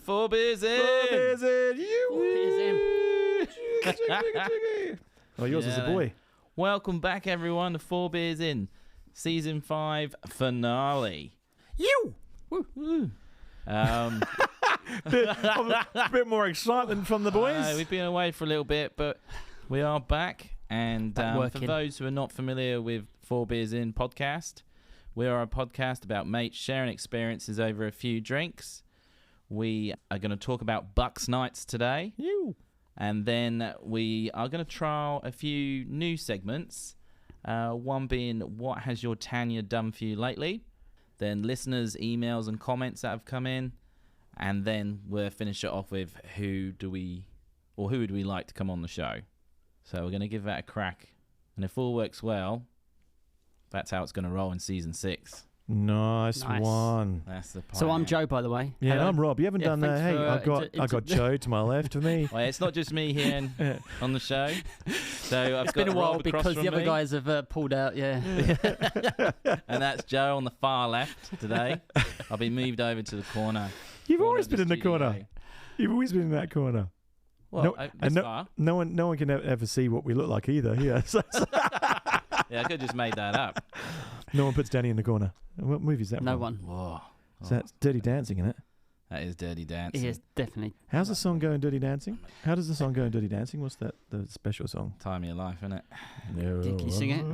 Four beers in. Four beers in. Oh, yours is a boy. Welcome back, everyone, to Four Beers In, Season 5 finale. You. Woo. A bit more excitement from the boys. We've been away for a little bit, but we are back. And for those who are not familiar with Four Beers In podcast, we are a podcast about mates sharing experiences over a few drinks. We are going to talk about Bucks nights today. And then we are going to trial a few new segments. One being, what has your Tanya done for you lately? Then listeners' emails and comments that have come in. And then we'll finish it off with who would we like to come on the show. So we're going to give that a crack. And if all works well, that's how it's going to roll in Season 6. Nice one. That's the plan. So I'm Joe, by the way. Yeah, Hello. I'm Rob. You haven't done that. Hey, I got Joe to my left of me. Well, it's not just me here on the show. So I've been a while Rob because the other guys have pulled out. Yeah. And that's Joe on the far left today. I'll be moved over to the corner. You've always been in the corner. You've always been in that corner. Well, no one can ever see what we look like either. Yeah. Yeah, I could have just made that up. No one puts Danny in the corner. What movie is that? No from? one. Whoa. So that's Dirty Dancing, isn't it? That is Dirty Dancing. Yes, definitely. How's the song go in Dirty Dancing? How does the song go in Dirty Dancing? What's the special song? Time of your life, isn't it? No. Can you sing it?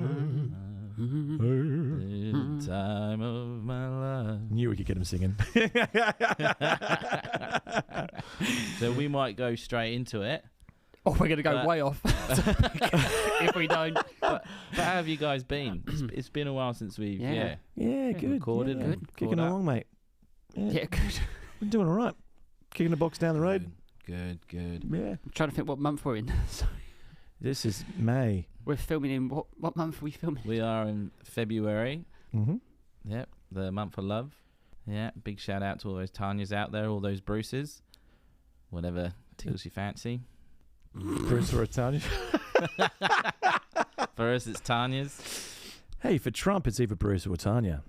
The time of my life. Knew we could get him singing. So we might go straight into it. Oh, we're going to go way off if we don't. But how have you guys been? It's been a while since we've Yeah, good. recorded. Yeah. Good. Kicking along, mate. Yeah, good. We're doing all right. Kicking the box down the road. Good. Yeah. I'm trying to think what month we're in. Sorry. This is May. We're filming in what month are we filming? We are in February. Mm-hmm. Yep, the month of love. Yeah, big shout out to all those Tanyas out there, all those Bruces. Whatever tickles your fancy. Bruce or Tanya. For us, it's Tanya's. Hey, for Trump, it's either Bruce or Tanya.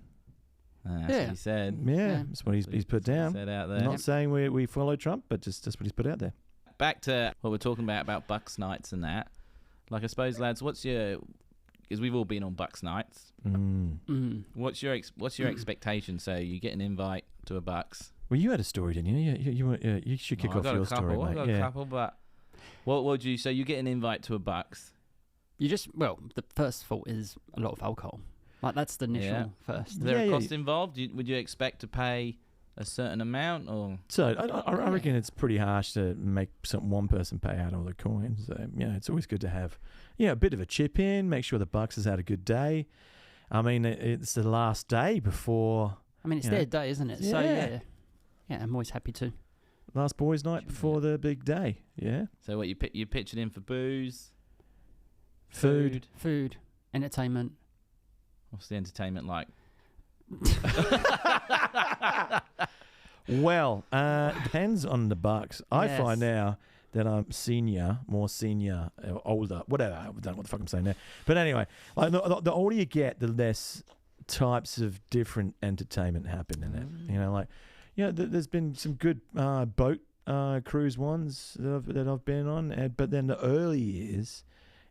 That's what he said. Yeah, that's what he's put down. Said out there. I'm not saying we follow Trump, but just that's what he's put out there. Back to what we're talking about Bucks nights and that. Like, I suppose, lads, because we've all been on Bucks nights. What's your expectation? So you get an invite to a Bucks. Well, you had a story, didn't you? You should kick off your story, mate. I've got a couple, but what would you say? You get an invite to a Bucks. The first thought is a lot of alcohol. Like, that's the initial first. Is there a cost involved? Would you expect to pay a certain amount, or? So I reckon it's pretty harsh to make one person pay out all the coins. So, it's always good to have, a bit of a chip in. Make sure the Bucks has had a good day. I mean, it's the last day before. I mean, it's their day, isn't it? Yeah. So yeah, I'm always happy to. Last boys' night before the big day. Yeah. So what you pitching in for booze, food, entertainment. What's the entertainment like? Well, depends on the Bucks. I find now that I'm more senior, older, whatever. I don't know what the fuck I'm saying there. But anyway, like the older you get, the less types of different entertainment happen in it. There's been some good boat cruise ones that I've been on, but then the early years,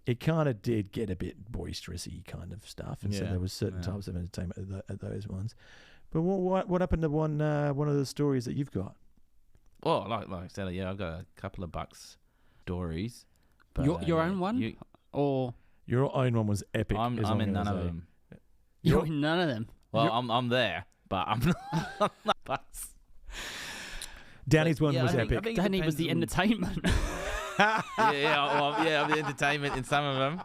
it kind of did get a bit boisterous-y kind of stuff, and so there was certain types of entertainment at those ones. But what happened to one of the stories that you've got? Well, like I said, I've got a couple of Bucks stories. But, your own one, or your own one was epic. I'm in none of them. You're in none of them. Well, I'm there, but I'm not Bucks. Danny's one was epic. I think Danny was the entertainment. I'm the entertainment in some of them.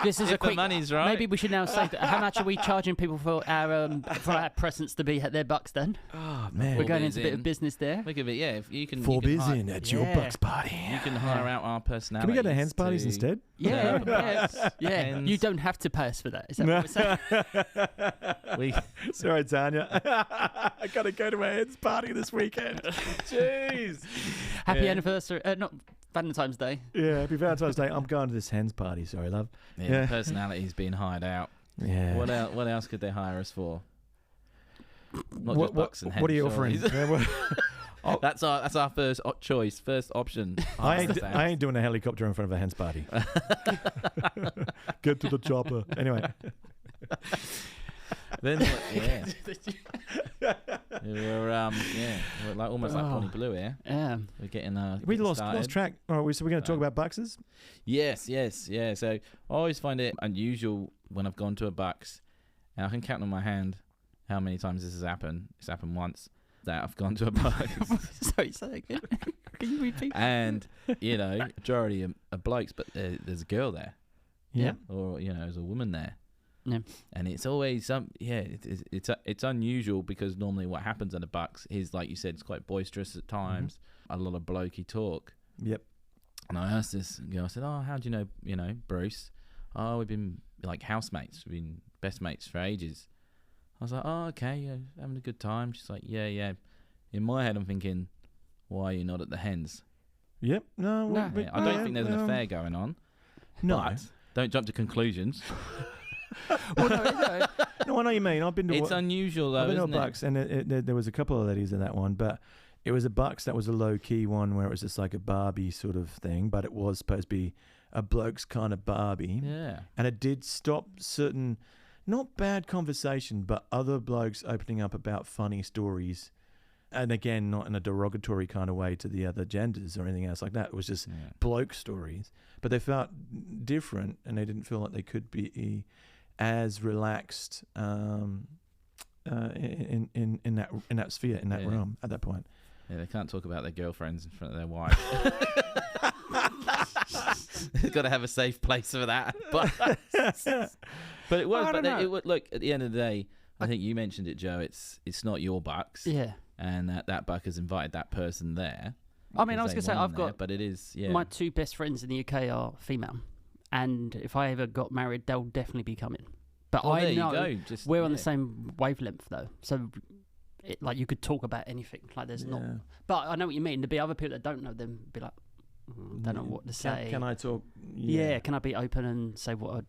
This is if the money's right. Maybe we should now say that. How much are we charging people for our presence to be at their Bucks? Then oh man, we're going into a bit of business there. Look at it, If you can, Four beers in at your Bucks party. You can hire out our personalities. Can we go to Hans parties instead? Yeah. You don't have to pay us for that. Is that what we're saying? Sorry, Tanya. I gotta go to a Hans party this weekend. Jeez. Happy anniversary. Not Valentine's Day. Yeah, happy Valentine's Day. I'm going to this Hens party. Sorry, love. Yeah, personality's being hired out. Yeah. What else could they hire us for? Not just Bucks and Hens. What are you offering? That's our first choice, first option. I ain't doing a helicopter in front of a hens party. Get to the chopper. Anyway. Then we're like almost like Bonnie Blue here. Yeah, we're getting we lost track. All right, so we're going to talk about Buckses. Yes. So I always find it unusual when I've gone to a Bucks, and I can count on my hand how many times this has happened. It's happened once that I've gone to a Bucks. Sorry, say again. Can you repeat? And majority are blokes, but there's a girl there. Yeah. Or there's a woman there. Yeah. And it's always it's unusual because normally what happens at the Bucks is, like you said, it's quite boisterous at times, a lot of blokey talk. Yep. And I asked this girl, I said, "Oh, how do you know Bruce?" "Oh, we've been like housemates, we've been best mates for ages." I was like, "Oh, okay, yeah, having a good time." She's like, "Yeah." In my head, I'm thinking, "Why are you not at the hens?" Yep. No. I don't think there's an affair going on. No. But don't jump to conclusions. Well, no, I know what you mean. I've been to. It's unusual though. I've been to a Bucks, and there was a couple of ladies in that one, but it was a Bucks that was a low key one where it was just like a Barbie sort of thing, but it was supposed to be a bloke's kind of Barbie. Yeah. And it did stop certain, not bad conversation, but other blokes opening up about funny stories. And again, not in a derogatory kind of way to the other genders or anything else like that. It was just bloke stories, but they felt different, and they didn't feel like they could be as relaxed in that sphere, in that realm at that point. Yeah, they can't talk about their girlfriends in front of their wife. They've got to have a safe place for that. But it was. But it would look at the end of the day. I think you mentioned it, Joe. It's not your Bucks. Yeah. And that Buck has invited that person there. I mean, I was going to say I've got, but it is my two best friends in the UK are female, and if I ever got married, they'll definitely be coming. But I know we're on the same wavelength though, so you could talk about anything. Like there's not. But I know what you mean. There'd be other people that don't know them, be like, don't know what to say. Can I talk? Yeah. Can I be open and say what I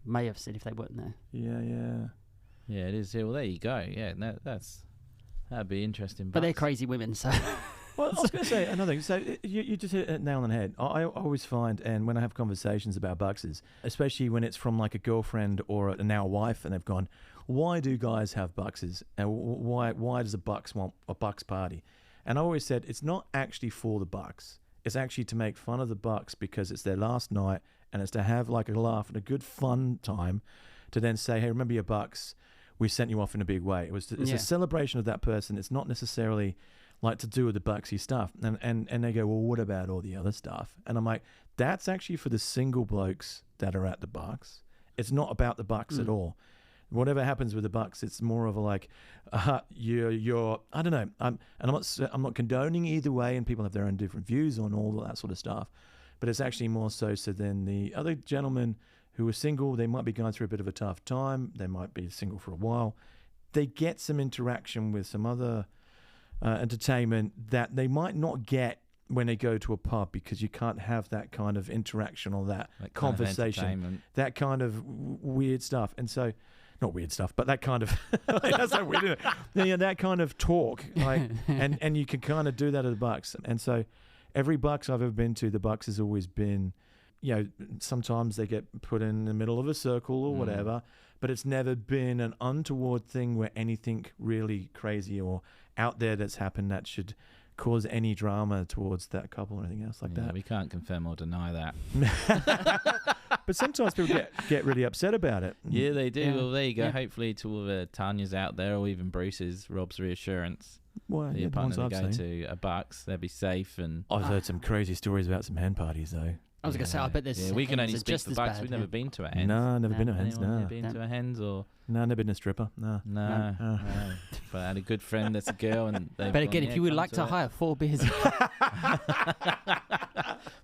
may have said if they weren't there? Yeah. It is. Well, there you go. Yeah, that'd be interesting. But they're crazy women, so. Well, I was going to say another thing. So you just hit it nail on the head. I always find, and when I have conversations about Buckses, especially when it's from like a girlfriend or a now wife, and they've gone, "Why do guys have Buckses? And why does a Bucks want a Bucks party?" And I always said it's not actually for the Bucks. It's actually to make fun of the Bucks because it's their last night, and it's to have like a laugh and a good fun time, to then say, "Hey, remember your Bucks? We sent you off in a big way." It's a celebration of that person. It's not necessarily like to do with the Bucksy stuff. And they go, "Well, what about all the other stuff?" And I'm like, that's actually for the single blokes that are at the Bucks. It's not about the Bucks at all. Whatever happens with the Bucks, it's more of a like, you're I don't know. I'm not condoning either way, and people have their own different views on all that sort of stuff. But it's actually more so then the other gentlemen who are single, they might be going through a bit of a tough time. They might be single for a while. They get some interaction with some other entertainment that they might not get when they go to a pub, because you can't have that kind of interaction or that conversation, that kind of weird stuff. And so, not weird stuff, but that kind of that's so weird. That kind of talk, like, and you can kind of do that at the Bucks. And so, every Bucks I've ever been to, the Bucks has always been, sometimes they get put in the middle of a circle or whatever, but it's never been an untoward thing where anything really crazy or out there that's happened that should cause any drama towards that couple or anything else like that. We can't confirm or deny that. But sometimes people get really upset about it. Yeah, they do. Yeah. Well, there you go. Yeah. Hopefully to all the Tanya's out there, or even Bruce's, Rob's reassurance. Well, your partner to go to a Bucks, they'll be safe. And I've heard some crazy stories about some hen parties though. I was going to say, I bet there's. Yeah, we can only speak for Bucks. We've never been to a hens. No, never been to a hens. No, been to a hens or. No, never been a stripper. No. But I had a good friend that's a girl, and but again, if you would like to hire 4 beers.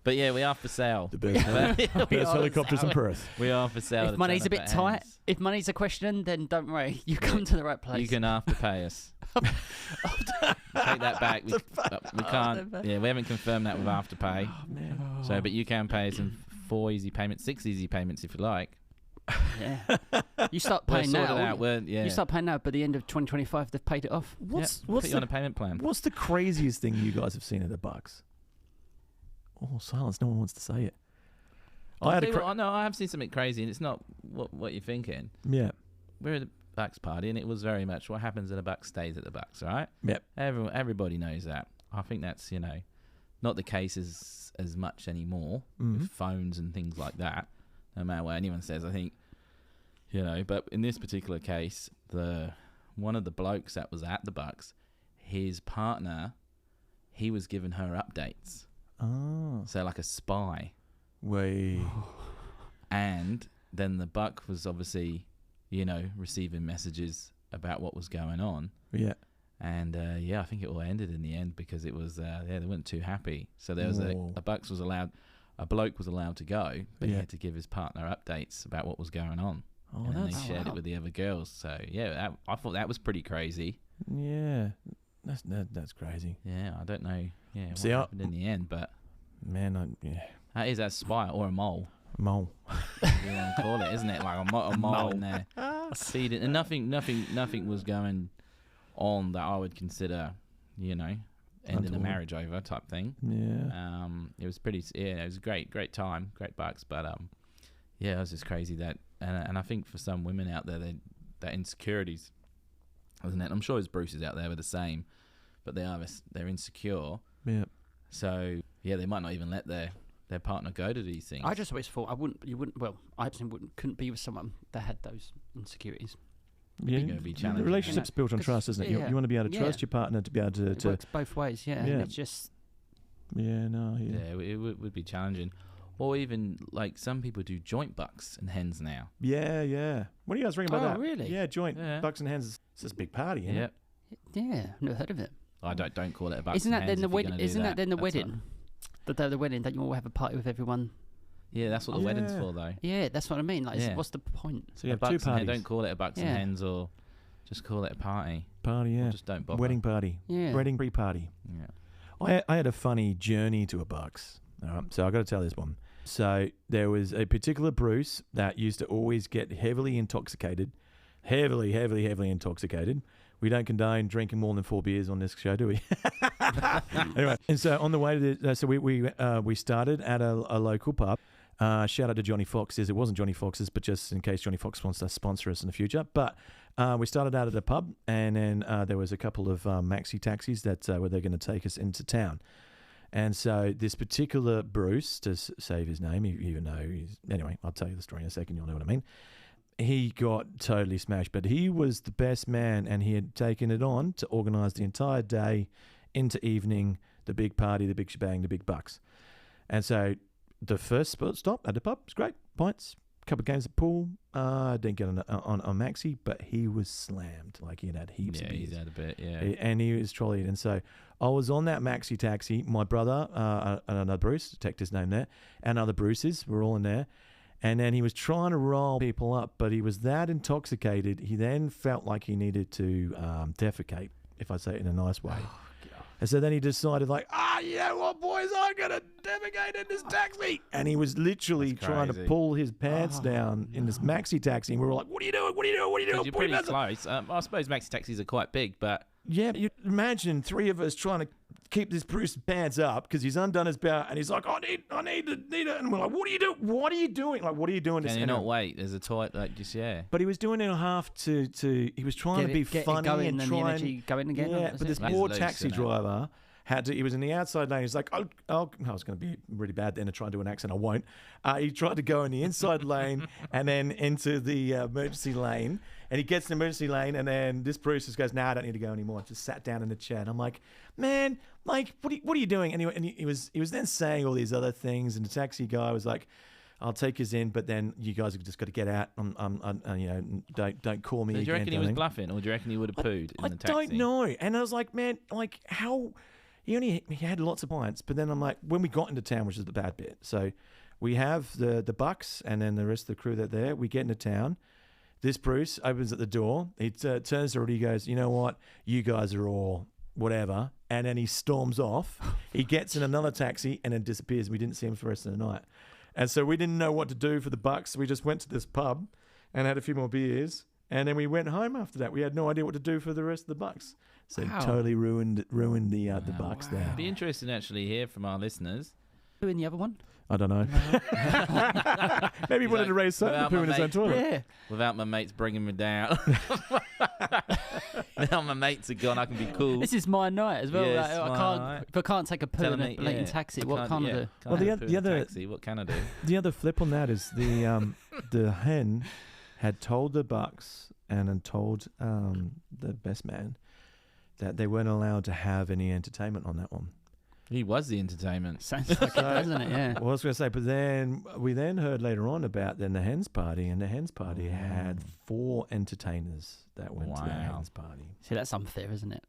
But yeah, we are for sale. The best helicopters in Perth. We are for sale. If money's a bit tight, if money's a question, then don't worry. You come to the right place. You can afterpay us. Take that back. We can't. Yeah, we haven't confirmed that with afterpay. Oh, man. So, but you can pay us in 4 easy payments, 6 easy payments if you like. Yeah. You start paying now. You start paying now, but at the end of 2025, they've paid it off. What's put you on a payment plan? What's the craziest thing you guys have seen at the Bucks? Oh, silence. No one wants to say it. I have seen something crazy, and it's not what you're thinking. Yeah. We're at a Bucks party, and it was very much what happens at a Bucks stays at the Bucks, right? Yep. Everybody knows that. I think that's, not the case as much anymore with phones and things like that. No matter what anyone says, I think, but in this particular case, one of the blokes that was at the Bucks, his partner, he was giving her updates. Oh. So like a spy. And then the Buck was obviously, receiving messages about what was going on. Yeah. And I think it all ended in the end because it was they weren't too happy. So there was a bloke was allowed to go, but he had to give his partner updates about what was going on. Oh, and then they shared it with the other girls. So I thought that was pretty crazy. Yeah, that's crazy. Yeah, I don't know. Yeah, what happened in the end, but man, that is a spy or a mole. Mole. You want to call it, isn't it? Like a mole in there. Feeding, and nothing was going on that I would consider, ending a marriage over type thing. Yeah. It was pretty. Yeah, it was a great time, great Bucks. But it was just crazy that, and I think for some women out there, that insecurities, isn't it? I'm sure as Bruce's out there were the same, but they're insecure. Yeah. So they might not even let their partner go to these things. I just always thought I personally couldn't be with someone that had those insecurities. Yeah, be challenging. the relationship's built on trust, isn't it? You want to be able to trust your partner to be able to. It works both ways, yeah. And it's just. Yeah, no. Yeah. Yeah, it would be challenging, or even like some people do joint bucks and hens now. Yeah. What do you guys think about that? Oh, really? Yeah, joint bucks and hens. It's just a big party, isn't it? Yeah, I've never heard of it. I don't call it a bucks. Isn't that and hens then the wedding? Isn't that then the wedding? The day of the wedding, that you all have a party with everyone. Yeah, that's what the wedding's for, though. Yeah, that's what I mean. Like, what's the point? So you have two parties. Don't call it a bucks and hens, or just call it a party. Party, yeah. Or just don't bother. Wedding party. Yeah. Wedding pre-party. Yeah. I had a funny journey to a Bucks. So I got to tell this one. So there was a particular Bruce that used to always get heavily intoxicated. Heavily intoxicated. We don't condone drinking more than 4 beers on this show, do we? Anyway, and so on the way to so we started at a local pub. Shout out to Johnny Fox's. It wasn't Johnny Fox's, but just in case Johnny Fox wants to sponsor us in the future. But we started out at a pub, and then there was a couple of maxi taxis that were they're going to take us into town. And so this particular Bruce, to save his name, even though anyway, I'll tell you the story in a second. You'll know what I mean. He got totally smashed, but he was the best man, and he had taken it on to organise the entire day into evening, the big party, the big shebang, the big bucks. And so the first stop at the pub was great, points, a couple of games of pool. Didn't get on Maxi, but he was slammed. Like he had heaps of beers. Yeah, he's had a bit, yeah. And he was trolleyed. And so I was on that Maxi taxi. My brother, another Bruce, detect his name there, and other Bruces were all in there. And then he was trying to roll people up, but he was that intoxicated. He then felt like he needed to defecate, if I say it in a nice way. Oh, and so then he decided, like, you know what, boys, I'm going to defecate in this taxi. And he was literally trying to pull his pants down in this Maxi taxi. And we were like, what are you doing? What are you doing? What are you doing? You're pretty close. I suppose Maxi taxis are quite big, but... Yeah, you imagine 3 of us trying to keep this Bruce's pants up because he's undone his belt and he's like, I need it. And we're like, what are you doing? What are you doing? Like, what are you doing? Can you not wait? There's a toilet, like, just, But he was doing it half to he was trying to be funny and try the energy going again. Yeah, but this poor taxi driver he was in the outside lane. He's like, I was going to be really bad then to try and do an accent. I won't. He tried to go in the inside lane and then into the emergency lane. And he gets in the emergency lane, and then this Bruce just goes, I don't need to go anymore. Just sat down in the chair. And I'm like, man, like, what are you doing? Anyway, and he was then saying all these other things, and the taxi guy was like, I'll take us in, but then you guys have just got to get out. Don't call me. So do you reckon he was bluffing, or do you reckon he would have pooed in the taxi? I don't know. And I was like, man, like how he had lots of pints, but then I'm like, when we got into town, which is the bad bit. So we have the Bucks, and then the rest of the crew that are there. We get into town. This Bruce opens at the door. He turns to her and he goes, you know what? You guys are all whatever. And then he storms off. He gets in another taxi and then disappears. We didn't see him for the rest of the night. And so we didn't know what to do for the Bucks. So we just went to this pub and had a few more beers. And then we went home after that. We had no idea what to do for the rest of the Bucks. So totally ruined the Bucks there. It'd be interesting to actually hear from our listeners. Who in the other one? I don't know. Maybe he wanted to raise something to poo in his own toilet. Yeah. Without my mates bringing me down. Now my mates are gone, I can be cool. This is my night as well. Yeah, if I can't take a poo in a blatant taxi, what can I do? Well, the other taxi, what can I do? The other flip on that is the hen had told the Bucks and then told the best man that they weren't allowed to have any entertainment on that one. He was the entertainment. Sounds like it, doesn't it? Yeah. Well, I was going to say, but then we heard later on about the hens party, and the hens party had 4 entertainers that went to the hens party. See, that's unfair, isn't it?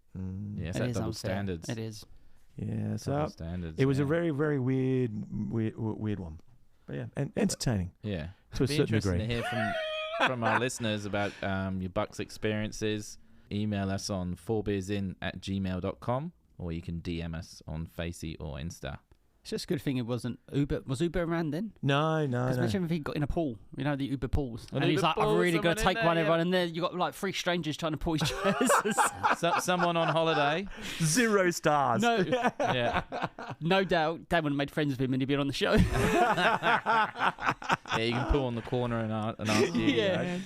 Yeah, it's that double standards. It is. Yeah, so standards, it was a very, very weird one. But yeah, and entertaining. Yeah. To a certain degree. To hear from our listeners about your Bucks experiences. Email us on 4beersin@gmail.com. Or you can DM us on Facey or Insta. It's just a good thing it wasn't Uber. Was Uber around then? No. Because imagine if he got in a pool. You know, the Uber pools. And he's like, I'm really going to take one, everyone. And then you got like 3 strangers trying to pull his chairs. Someone on holiday. 0 stars. No. Yeah. No doubt Dad would have made friends with him and he'd been on the show. Yeah, you can pull on the corner and ask you. Yeah. You know.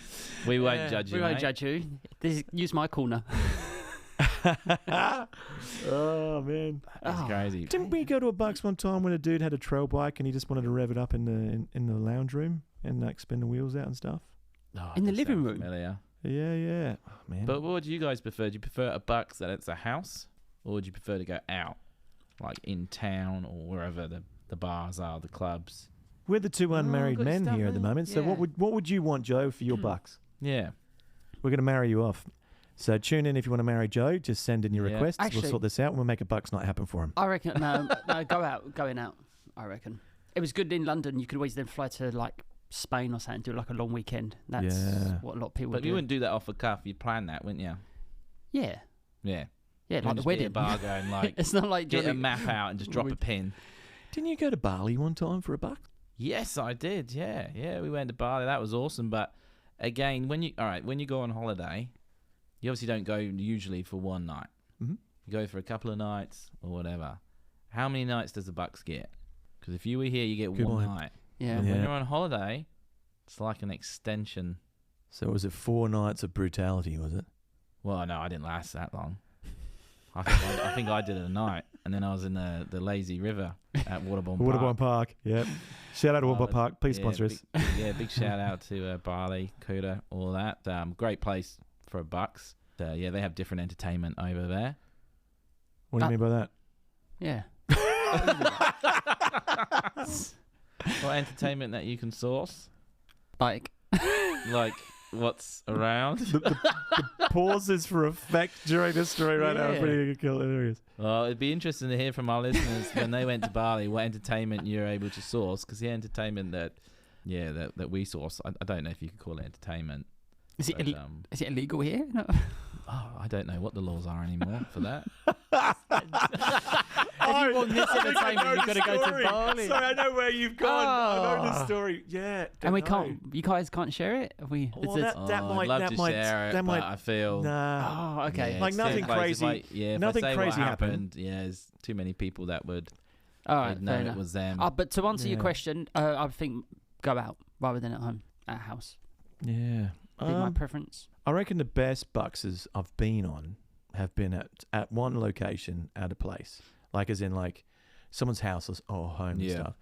We won't judge you. We won't judge you. Use my corner. Oh man, that's crazy. Didn't we go to a Bucks one time when a dude had a trail bike and he just wanted to rev it up in the lounge room and like spin the wheels out and stuff? In the living room. Familiar. Yeah. Oh, man. But what would you guys prefer? Do you prefer a Bucks that it's a house, or would you prefer to go out, like in town or wherever the bars are, the clubs? We're the 2 unmarried men here at the moment. So what would you want, Joe, for your Bucks? Yeah, we're gonna marry you off. So tune in if you want to marry Joe. Just send in your requests. Actually, we'll sort this out and we'll make a Bucks night happen for him. I reckon, no, going out, I reckon. It was good in London. You could always then fly to like Spain or something, do like a long weekend. That's what a lot of people do. But you wouldn't do that off the cuff. You'd plan that, wouldn't you? Yeah. Yeah. Yeah, like the wedding. A bar going, like, it's not like get a map out and just drop a pin. Didn't you go to Bali one time for a buck? Yes, I did. Yeah, we went to Bali. That was awesome. But again, when you go on holiday, you obviously don't go usually for one night. Mm-hmm. You go for a couple of nights or whatever. How many nights does the Bucks get? Because if you were here, you get one night. Yeah. When you're on holiday, it's like an extension. So was it 4 nights of brutality, was it? Well, no, I didn't last that long. I think I did it a night, and then I was in the lazy river at Waterbourne Park. Yep. Shout out to Waterbourne Park. Please sponsor us. Big shout out to Bali, Kuta, all that. Great place for a Bucks. They have different entertainment over there. What do you mean by that? Yeah. What entertainment that you can source? Like what's around? The pauses for effect during this story right now are pretty hilarious. Well, it'd be interesting to hear from our listeners when they went to Bali what entertainment you're able to source, because the entertainment that we source, I don't know if you could call it entertainment. Is it illegal here? No. Oh, I don't know what the laws are anymore for that. If you want this entertainment, you've got to go to Bali. Sorry, I know where you've gone. I know the story. Yeah, and we can't. You guys can't share it. Have we? Well, I'd love to share it, but I feel. Nah. Oh, okay. Yeah, like nothing crazy. Nothing crazy happened. Yeah, there's too many people that would. All right, know it was them. But to answer your question, I think go out rather than at home, at a house. Yeah. Be my preference. I reckon the best Buckses I've been on have been at one location at a place, like as in like someone's house or home and stuff.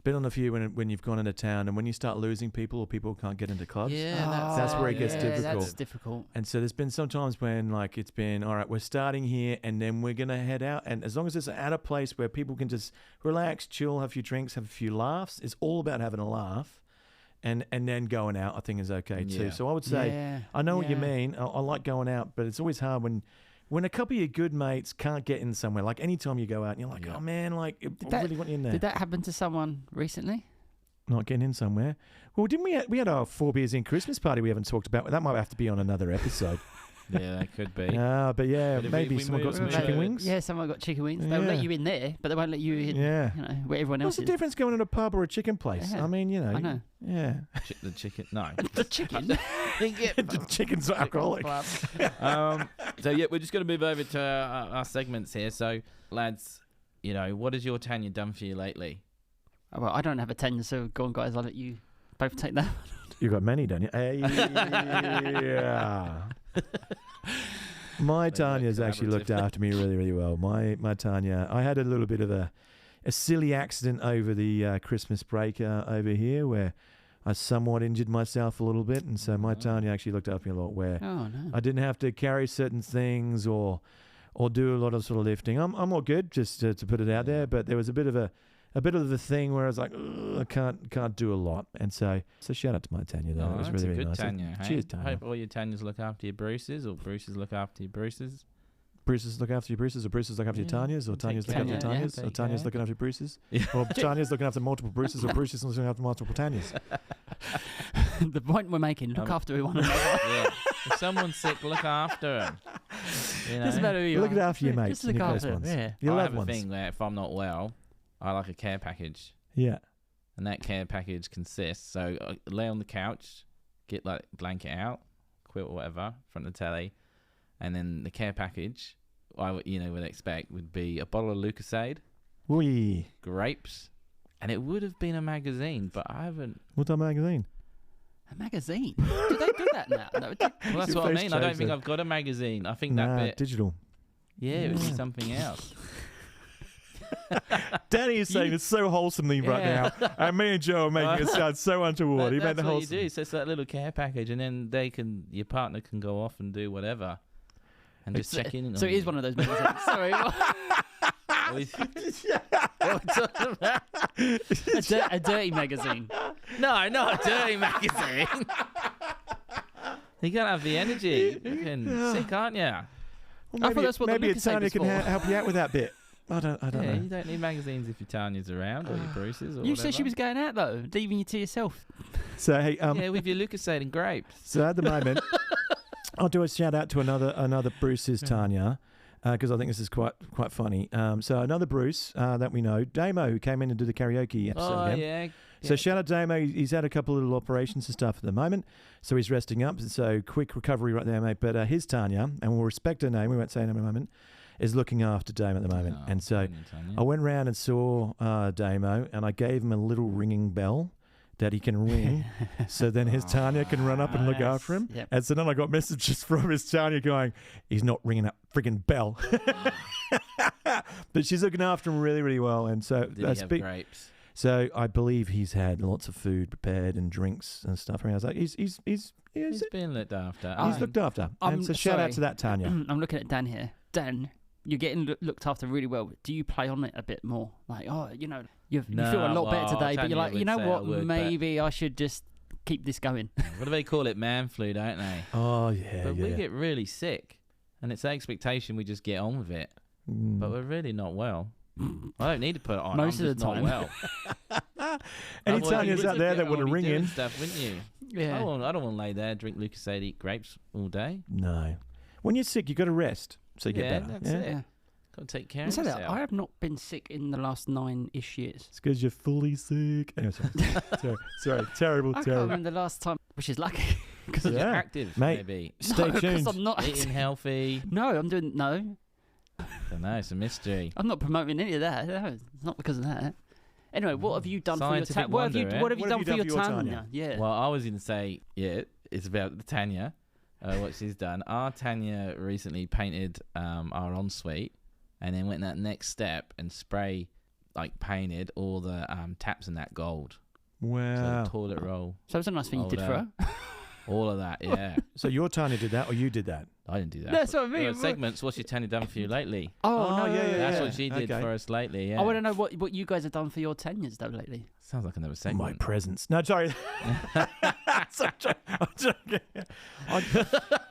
Been on a few when you've gone into town and when you start losing people or people can't get into clubs. Yeah, that's where it gets difficult. That's difficult. And so there's been some times when like it's been all right, we're starting here and then we're gonna head out, and as long as it's at a place where people can just relax, chill, have a few drinks, have a few laughs. It's all about having a laugh. And then going out, I think, is okay too. So I would say, I know what you mean. I like going out, but it's always hard when a couple of your good mates can't get in somewhere. Like anytime you go out, and you're like, oh man, like I really want you in there. Did that happen to someone recently? Not getting in somewhere. Well, didn't we had our 4 beers in Christmas party we haven't talked about. That might have to be on another episode. Yeah, that could be. But yeah, but maybe someone got some chicken wings. Yeah, someone got chicken wings. They'll let you in there, but they won't let you in. Yeah. Where everyone else is. What's the difference going to a pub or a chicken place? Yeah. I mean, I know. Yeah. The chicken? No. The chicken? The chicken's alcoholic. So yeah, we're just going to move over to our segments here. So lads, what has your Tanya done for you lately? Well, I don't have a Tanya, so go on, guys. I'll let you both take that. You got many, don't you? Yeah. My Tanya's actually looked after me really, really well. My Tanya, I had a little bit of a silly accident over the Christmas break over here where I somewhat injured myself a little bit, and so my Tanya actually looked after me a lot where I didn't have to carry certain things or do a lot of sort of lifting. I'm all good, just to put it out there, but there was a bit of the thing where I was like, I can't do a lot, and so shout out to my Tanya though. It was really, really nice. Tanya, hey? Cheers, Tanya. I hope all your Tanyas look after your Bruces, or Bruces look after your Bruces. Bruces look after your Bruces, or Bruces look after your Tanyas, or Tanyas look after your Tanyas, or Tanya's looking after your Bruces, or Tanya's looking after multiple Bruces, or Bruces looking after multiple Tanyas. The point we're making: look after one another. Yeah. If someone's sick, look after them. Doesn't matter who you are. Look after your mates. Just look after them. Yeah. Your I loved have ones. a thing where if I'm not well, I like a care package. Yeah. And that care package consists, so I lay on the couch, get like blanket out, quilt or whatever, in front of the telly, and then the care package, I would expect would be a bottle of Lucozade, grapes, and it would have been a magazine, but I haven't. What's a magazine? A magazine? Do they do that now? Well, that's what I mean. I don't think I've got a magazine. I think that bit digital. Yeah, it would be something else. Danny is saying it's so wholesomely right now, and me and Joe are making it sound so untoward. That's what you do. So it's that little care package, and then your partner can go off and do whatever, and just check in. So it is one of those magazines. Sorry. A dirty magazine. No, not a dirty magazine. You gotta have the energy. You're sick, aren't you? Well, maybe that's what maybe Tanya can help you out with that bit. I don't know. You don't need magazines if your Tanya's around or your Bruces or You whatever. said she was going out though, leaving you to yourself. So hey, with your Lucozade and grapes. So at the moment, I'll do a shout out to another Bruce's Tanya, because I think this is quite funny. So another Bruce that we know, Damo, who came in and did the karaoke episode. Yeah. So shout out to Damo. He's had a couple of little operations and stuff at the moment, so he's resting up. So quick recovery right there, mate. But his Tanya, and we'll respect her name, we won't say her name in a moment, is looking after Damo at the moment. And so I went round and saw Damo, and I gave him a little ringing bell that he can ring, so then his Tanya can run up and look after him. Yep. And so then I got messages from his Tanya going, he's not ringing that frigging bell. But she's looking after him really, really well. And so Did he have grapes? So I believe he's had lots of food prepared and drinks and stuff. And I was like, he's been looked after. He's looked after. And so shout out to that Tanya. I'm looking at Dan here. Dan, you're getting looked after really well. Do you play on it a bit more? Like, you feel a lot better today, but you're like, you know what? Maybe I should just keep this going. What do they call it? Man flu, don't they? Oh, yeah. But we get really sick, and it's the expectation we just get on with it. But we're really not well. I don't need to put it on. Most of the time. Not well. Any Tanya's out there that want to ring in stuff, wouldn't you? Yeah. I don't want to lay there, drink Lucozade, eat grapes all day. No. When you're sick, you got to rest so you get better. That's it. Got to take care of yourself. I have not been sick in the last 9-ish years. It's because you're fully sick. Anyway, sorry. Terrible. I can't remember the last time, which is lucky. Because you're active, mate, maybe. Stay tuned. Because I'm not eating healthy. No, I'm doing no. I don't know. It's a mystery. I'm not promoting any of that. No, it's not because of that. Anyway, what have you done for your Tanya? What have you done for your Tanya? Yeah. Well, I was going to say, it's about the Tanya. What she's done. Our Tanya recently painted our ensuite, and then went that next step and painted all the taps in that gold. Wow. So toilet roll. So it's a nice thing you did for her. All of that, yeah. So your Tanya did that, or you did that? I didn't do that. That's what I mean. Segments. What's your Tanya done for you lately? Oh no, yeah. That's what she did for us lately. Yeah. I want to know what you guys have done for your Tanyas though lately. Sounds like another segment. My presents. No, sorry. I'm joking.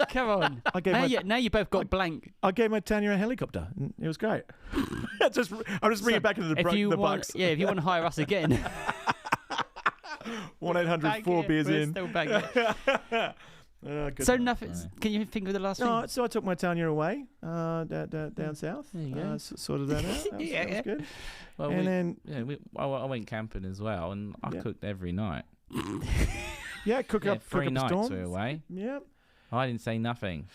Come on. Now you both got blank. I gave my Tanya a helicopter. It was great. I'm just bringing it back into the Bucks. Yeah, if you want to hire us again. 1-800-4 beers in. Still back So nothing. Can you think of the last thing? So I took my Tanya away down south. There you go. Sorted that out. That was good. Well, and I went camping as well, and I cooked every night. Cook up 3 nights storms. we were away. Yep. I didn't say nothing.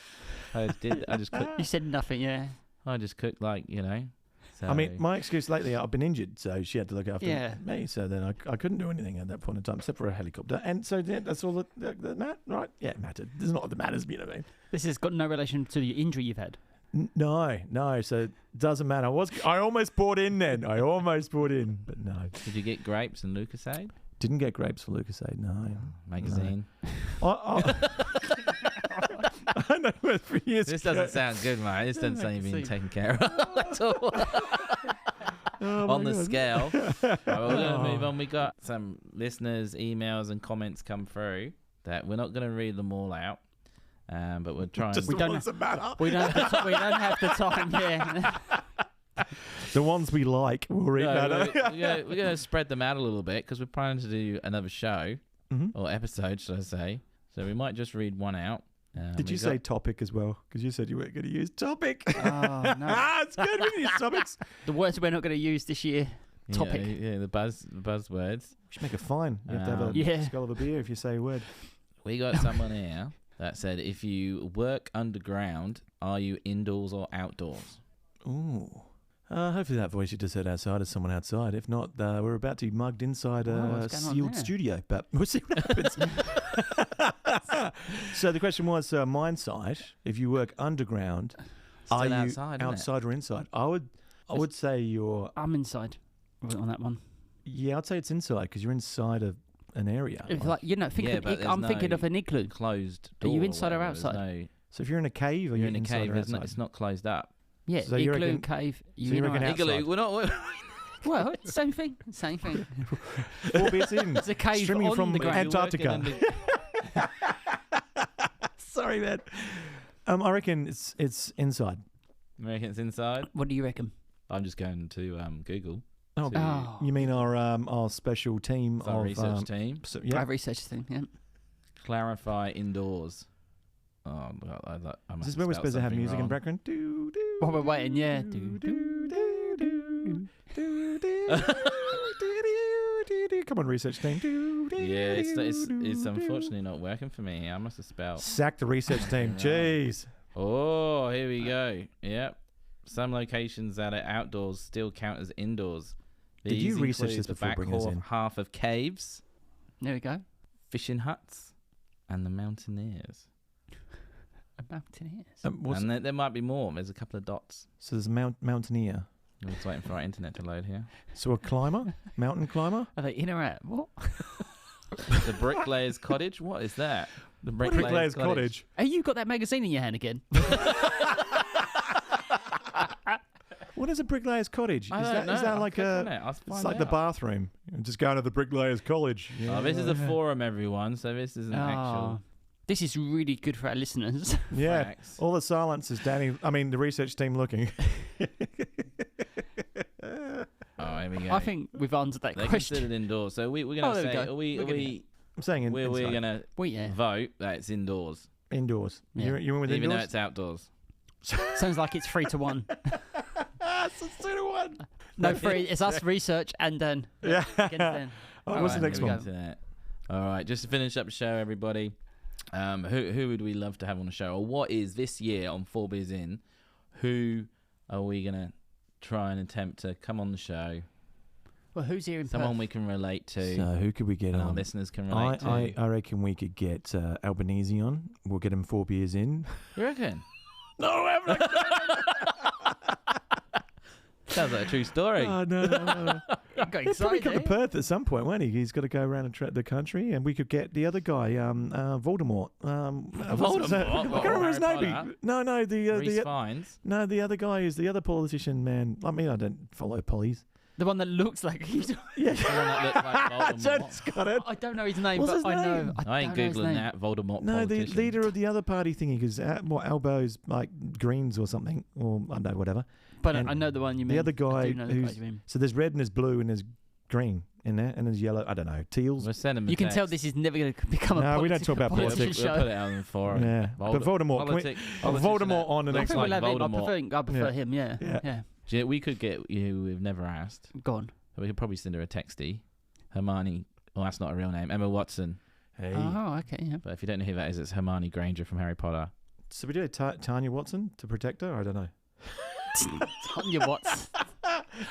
I just cooked. You said nothing, yeah. I just cooked So. I mean, my excuse lately, I've been injured, so she had to look after me. So then I couldn't do anything at that point in time, except for a helicopter. And so that's all that mattered, right? Yeah, it mattered. There's not that matters, you know what I mean? This has got no relation to the injury you've had. No. So it doesn't matter. I almost bought in then. But no. Did you get grapes and Lucasade? Didn't get grapes for Lucasade, no. Magazine. No. I know for years. This doesn't sound good, mate. This doesn't sound being taken care of at all. On the scale. Right, we're going to move on. We got some listeners' emails and comments come through that we're not going to read them all out. But we're trying. Just the ones that matter. We don't have the time, yeah. The ones we like, we'll read that. We're going to spread them out a little bit because we're planning to do another show or episode, should I say. So we might just read one out. Did you say topic as well? Because you said you weren't going to use topic. Oh, no. It's good. We can use topics. The words we're not going to use this year. Topic. Yeah, the buzzwords. We should make a fine. You have to have a skull of a beer if you say a word. We got someone here that said, if you work underground, are you indoors or outdoors? Ooh. Hopefully that voice you just heard outside is someone outside. If not, we're about to be mugged inside a sealed studio. But we'll see what happens. So the question was, mine side, if you work underground, still are you outside or inside? I would say you're... I'm inside on that one. Yeah, I'd say it's inside because you're inside of an area. I'm thinking of an igloo. Closed door. Are you inside or outside? So if you're in a cave, you're in a cave, it's not closed up. Yeah, so igloo, cave. You reckon igloo? We're not. Well, same thing. 4 beers in. It's a cave streaming on from the ground. Antarctica. Sorry, man. I reckon it's inside. You reckon it's inside? What do you reckon? I'm just going to Google. Oh, you mean our special team our research team? So, yeah, our research team. Yeah. Clarify indoors. Oh, is this where we're supposed to have music in the background? While we're waiting, yeah. Come on, research team. Yeah, it's unfortunately not working for me. I must have spelled. Sack the research team. Jeez. Oh, here we go. Yep. Some locations that are outdoors still count as indoors. Did you research this before bringing us in? Half of caves. There we go. Fishing huts and the mountaineers. Mountaineers. And there might be more. There's a couple of dots. So there's a mountaineer. We're just waiting for our internet to load here. So a climber? Mountain climber? Are they in or out? What? The Bricklayer's Cottage? What is that? The Bricklayer's Cottage. Hey, you got that magazine in your hand again? What is a Bricklayer's Cottage? Is that like the bathroom? Just going to the Bricklayer's College. Yeah. Oh, this is a forum, everyone. So this isn't actual. This is really good for our listeners. Yeah. Facts. All the silence is the research team looking. Oh, here we go. I think we've answered that question. Considered indoors. So we're going to say, I'm saying we're going to vote that it's indoors. Indoors. Yeah. You with even indoors? though it's outdoors. Sounds like it's 3-1. It's 2-1. No, 3. It's us research and then. Yeah. Against then. What's the next one? All right, just to finish up the show, everybody. Who would we love to have on the show, or what is this year on 4 Beers In? Who are we gonna try and attempt to come on the show? Well, who's here in Someone Perth? we can relate to. So who could we get on? Our listeners can relate to. I reckon we could get Albanese on. We'll get him 4 beers in. You reckon? No, I'm not. Sounds like a true story. Oh, no. I got He'll probably excited. come to Perth at some point, won't he? He's got to go around the country, and we could get the other guy, Voldemort. Voldemort? I can't remember his name. No, Reece Fiennes. No, the other guy is the other politician, man. I mean, I don't follow pollies. The one that looks like he's... Yeah. The one that looks like Voldemort. Just got it. I don't know his name, What's but his I name? know. I ain't Googling that. Voldemort No, the politician. leader of the other party thingy, because Albo's like Greens or something, or I don't know, whatever. But and I know the one you mean. The other guy I do know the guy you mean. So there's red and there's blue and there's green. in there, and there's yellow. I don't know, teals. We'll send him. You can tell this is never going to become a. No, we don't talk about politics. We'll put it on the forum. Yeah, but Voldemort. Voldemort on the next one. I prefer him. Yeah. We could get you. We've never asked. Go on. We could probably send her a textie. Hermione. Well, that's not a real name. Emma Watson. Hey. Oh, okay. Yeah. But if you don't know who that is, it's Hermione Granger from Harry Potter. So we do Tanya Watson to protect her? I don't know. Tanya Watson.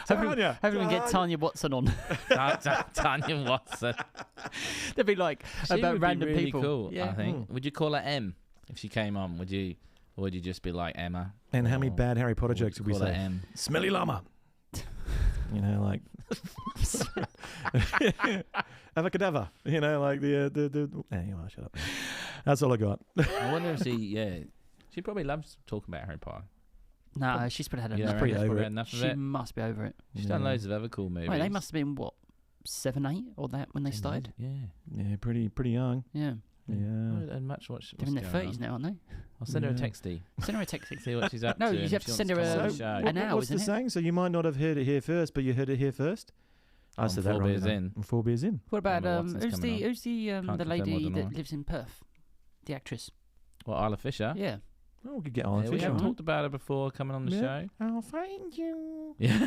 Hopefully we get Tanya Watson on. Tanya Watson. They'd be like about random really people. Cool, yeah. I think. Would you call her M if she came on? Would you, or would you just be like Emma? And how many bad Harry Potter jokes would we say? M? Smelly llama. You know, like Avacadabra. You know, like the. Anyway, shut up. That's all I got. I wonder if she probably loves talking about Harry Potter. No, she's probably had enough. Pretty over it. Enough of she it. must be over it. She's done loads of other cool movies. Wait, they must have been what, 7, 8 or that when they started? Yeah, pretty young. Yeah. And much what's they're in their 30s now, aren't they? I'll send her a textie. Send her a textie. See what she's up to. No, you have to send her an hour. What's the saying? So you might not have heard it here first, but you heard it here first. I said that wrong. 4 beers in. 4 beers in. What about who's the lady that lives in Perth? The actress. What, Isla Fisher? Yeah. Oh, we could get Isla Fisher. We haven't talked about her before coming on the show. I'll find you. Yeah.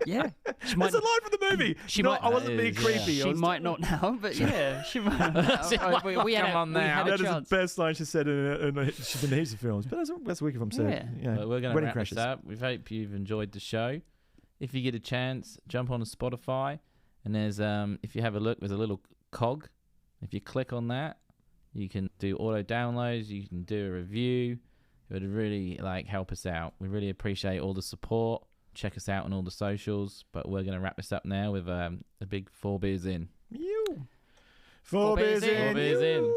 Yeah. That's a line from the movie. I wasn't being creepy. She might not now, but yeah, she might. We had on now. That is the best line she said she's been in heaps of films. But that's a week from said. Yeah. But we're going to wrap this up. We hope you've enjoyed the show. If you get a chance, jump on to Spotify, and there's if you have a look, there's a little cog. If you click on that, you can do auto downloads. You can do a review. It would really help us out. We really appreciate all the support. Check us out on all the socials. But we're going to wrap this up now with a big 4 beers in. 4 beers in. 4 beers in.